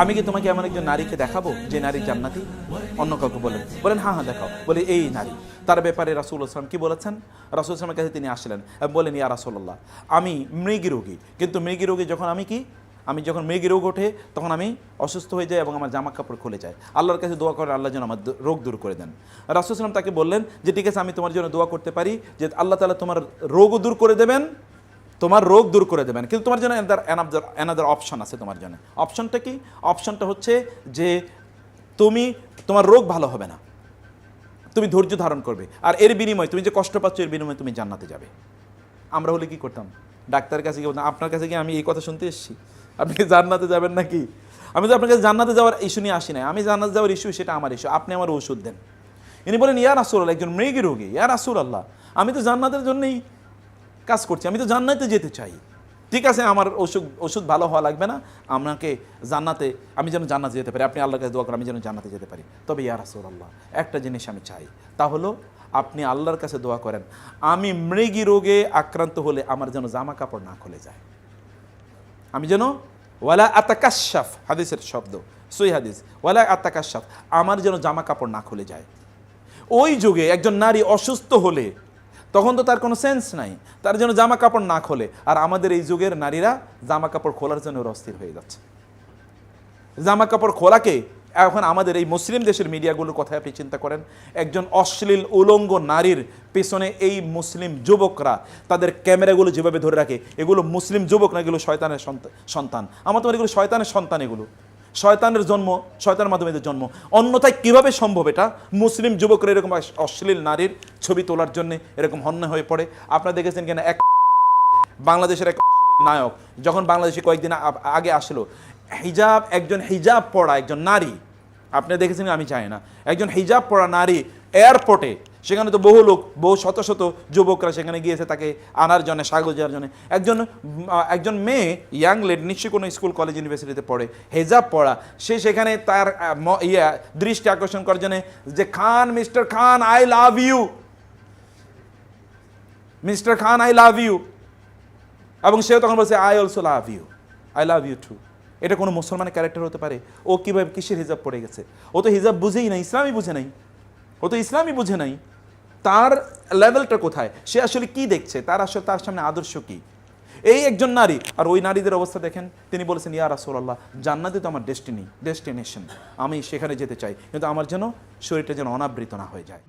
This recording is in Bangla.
আমি কি তোমাকে এমন একজন নারীকে দেখাবো যে নারী জান্নাতি? অন্য কাউকে বলেন, হ্যাঁ হ্যাঁ দেখাও। বলে এই নারী। তার ব্যাপারে রাসূল আসলাম কি বলেছেন? রাসূল আসলামের কাছে তিনি আসলেন, বলেন ইয়া রাসূলুল্লাহ, আমি মৃগী রোগী, কিন্তু মৃগী রোগী যখন আমি যখন মৃগী রোগ ওঠে তখন আমি অসুস্থ হয়ে যাই এবং আমার জামা কাপড় খুলে যায়। আল্লাহর কাছে দোয়া করেন আল্লাহ যেন আমার রোগ দূর করে দেন। রাসূল সাল্লাল্লাহু আলাইহি ওয়াসাল্লাম তাকে বললেন যে ঠিক আছে, আমি তোমার জন্য দোয়া করতে পারি যে আল্লাহ তাআলা তোমার রোগও দূর করে দেবেন, তোমার রোগ দূর করে দেবেন, কিন্তু তোমার জন্য অ্যানাদার অপশন আছে। তোমার জন্য অপশনটা কি? অপশনটা হচ্ছে যে তোমার রোগ ভালো হবে না, তুমি ধৈর্য ধারণ করবে, আর এর বিনিময়ে তুমি যে কষ্ট পাচ্ছ এর বিনিময়ে তুমি জান্নাতে যাবে। আমরা হলে কি করতাম? ডাক্তারের কাছে গিয়ে বলতাম, আপনার কাছে গিয়ে আমি এই কথা শুনতে এসেছি, আপনি কি জান্নাতে যাবেন নাকি? আমি তো আপনার কাছে জান্নাতে যাওয়ার ইস্যু নিয়ে আসি নাই, আমি জান্নাতে যাওয়ার ইস্যু, সেটা আমার ইস্যু, আপনি আমার ওষুধ দেন। ইনি বলেন ইয়া রাসূলুল্লাহ, একজন মৃগী রোগী, ইয়া রাসূলুল্লাহ, আমি তো জান্নাতের জন্যই কাজ করছি, আমি তো জান্নাতে যেতে চাই। ঠিক আছে, আমার ওষুধ ভালো হওয়া লাগবে না, আমাকে জান্নাতে, আমি যেন জান্নাতে যেতে পারি, আপনি আল্লাহর কাছে দোয়া করেন আমি যেন জান্নাতে যেতে পারি। তবে ইয়া রাসূলুল্লাহ, একটা জিনিস আমি চাই, তা হলো আপনি আল্লাহর কাছে দোয়া করেন আমি মৃগী রোগে আক্রান্ত হলে আমার যেন জামা কাপড় না খুলে যায়, আমি যেন ওয়ালা আতাকাশাফ, হাদিসের শব্দ, সহিহ হাদিস, ওয়ালা আতাকাশাফ, আমার যেন জামা কাপড় না খুলে যায়। ওই যুগে একজন নারী অসুস্থ হলে তখন তো তার কোনো সেন্স নাই, তার যেন জামা কাপড় না খোলে। আর আমাদের এই যুগের নারীরা জামা কাপড় খোলার জন্য অস্থির হয়ে যাচ্ছে। জামা কাপড় খোলাকে এখন আমাদের এই মুসলিম দেশের মিডিয়াগুলোর কথা আপনি চিন্তা করেন, একজন অশ্লীল উলঙ্গ নারীর পেছনে এই মুসলিম যুবকরা তাদের ক্যামেরাগুলো যেভাবে ধরে রাখে, এগুলো মুসলিম যুবক না, এগুলো শয়তানের সন্তান। আমার তোমার এগুলো শয়তানের সন্তান, এগুলো শয়তানের জন্ম, শয়তানের মাধ্যমে এদের জন্ম। অন্যথায় কিভাবে সম্ভব এটা? মুসলিম যুবকরা এরকম অশ্লীল নারীর ছবি তোলার জন্য এরকম হন্য হয়ে পড়ে। আপনারা দেখেছেন কেন বাংলাদেশের এক অশ্লীল নায়ক যখন বাংলাদেশে কয়েকদিন আগে আসলো, একজন হিজাব পরা একজন নারী, আপনি দেখেছেন আমি জানি না, একজন হিজাব পরা নারী এয়ারপোর্টে, সেখানে তো বহু শত শত যুবকরা সেখানে গিয়েছে তাকে আনার জন্য, স্বাগত দেওয়ার জন্য। একজন মেয়ে, ইয়াং লেডি, নিশ্চয়ই কোনো স্কুল কলেজ ইউনিভার্সিটিতে পড়ে, হেজাব পড়া, সে সেখানে তার দৃষ্টি আকর্ষণ করার জন্য যে Khan, mister Khan I love you, mister Khan I love you, এবং সেও তখন বলছে I also love you, I love you too. এটা কোনো মুসলমানের ক্যারেক্টার হতে পারে? ও কীভাবে কিসের হিজাব পড়ে গেছে? ও তো হিজাব বুঝেই নাই, ইসলামই বুঝে নাই, ও তো ইসলামই বুঝে নাই। তার লেভেলটা কোথায়? সে আসলে কি দেখছে? তার সামনে আদর্শ কি? এই একজন নারী, আর ওই নারীদের অবস্থা দেখেন। তিনি বলেছেন ইয়া রাসূলুল্লাহ, জান্নাতে তো আমার ডেস্টিনেশন, আমি সেখানে যেতে চাই, কিন্তু আমার যেন শরীরটা যেন অনাবৃত না হয়ে যায়।